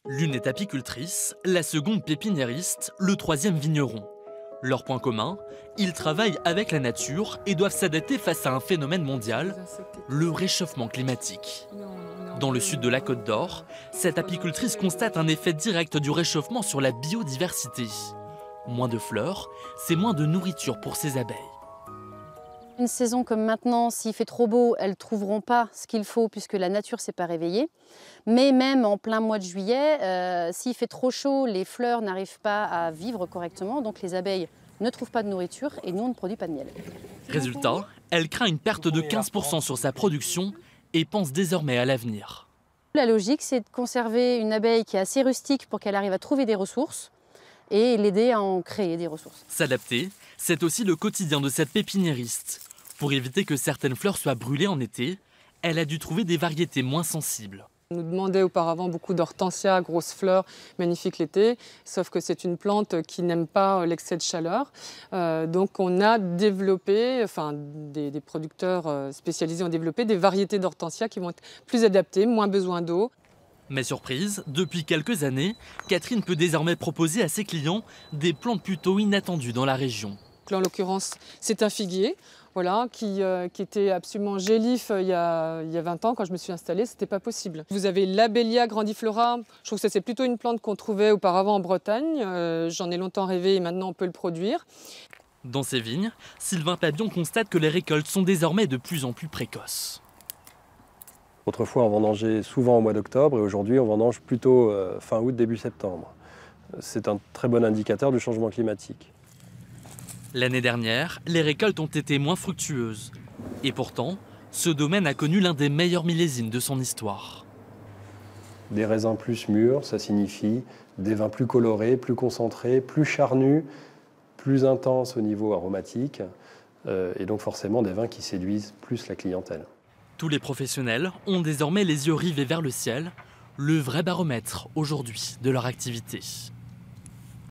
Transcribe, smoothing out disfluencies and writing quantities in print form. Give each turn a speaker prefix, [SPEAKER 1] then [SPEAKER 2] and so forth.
[SPEAKER 1] L'une est apicultrice, la seconde pépiniériste, le troisième vigneron. Leur point commun, ils travaillent avec la nature et doivent s'adapter face à un phénomène mondial, le réchauffement climatique. Dans le sud de la Côte d'Or, cette apicultrice constate un effet direct du réchauffement sur la biodiversité. Moins de fleurs, c'est moins de nourriture pour ces abeilles.
[SPEAKER 2] Une saison comme maintenant, s'il fait trop beau, elles ne trouveront pas ce qu'il faut puisque la nature ne s'est pas réveillée. Mais même en plein mois de juillet, s'il fait trop chaud, les fleurs n'arrivent pas à vivre correctement. Donc les abeilles ne trouvent pas de nourriture et nous, on ne produit pas de miel.
[SPEAKER 1] Résultat, elle craint une perte de 15% sur sa production et pense désormais à l'avenir.
[SPEAKER 2] La logique, c'est de conserver une abeille qui est assez rustique pour qu'elle arrive à trouver des ressources et l'aider à en créer des ressources.
[SPEAKER 1] S'adapter, c'est aussi le quotidien de cette pépiniériste. Pour éviter que certaines fleurs soient brûlées en été, elle a dû trouver des variétés moins sensibles.
[SPEAKER 3] On nous demandait auparavant beaucoup d'hortensias, grosses fleurs, magnifiques l'été, sauf que c'est une plante qui n'aime pas l'excès de chaleur. Donc on a développé, des producteurs spécialisés ont développé des variétés d'hortensias qui vont être plus adaptées, moins besoin d'eau.
[SPEAKER 1] Mais surprise, depuis quelques années, Catherine peut désormais proposer à ses clients des plantes plutôt inattendues dans la région.
[SPEAKER 3] Là, en l'occurrence, c'est un figuier. Voilà, qui était absolument gélif il y a 20 ans, quand je me suis installée, c'était pas possible. Vous avez l'Abellia grandiflora, je trouve que c'est plutôt une plante qu'on trouvait auparavant en Bretagne. J'en ai longtemps rêvé et maintenant on peut le produire.
[SPEAKER 1] Dans ces vignes, Sylvain Pabion constate que les récoltes sont désormais de plus en plus précoces.
[SPEAKER 4] Autrefois, on vendangeait souvent au mois d'octobre et aujourd'hui, on vendange plutôt fin août, début septembre. C'est un très bon indicateur du changement climatique.
[SPEAKER 1] L'année dernière, les récoltes ont été moins fructueuses. Et pourtant, ce domaine a connu l'un des meilleurs millésimes de son histoire.
[SPEAKER 4] Des raisins plus mûrs, ça signifie des vins plus colorés, plus concentrés, plus charnus, plus intenses au niveau aromatique, et donc forcément des vins qui séduisent plus la clientèle.
[SPEAKER 1] Tous les professionnels ont désormais les yeux rivés vers le ciel, le vrai baromètre aujourd'hui de leur activité.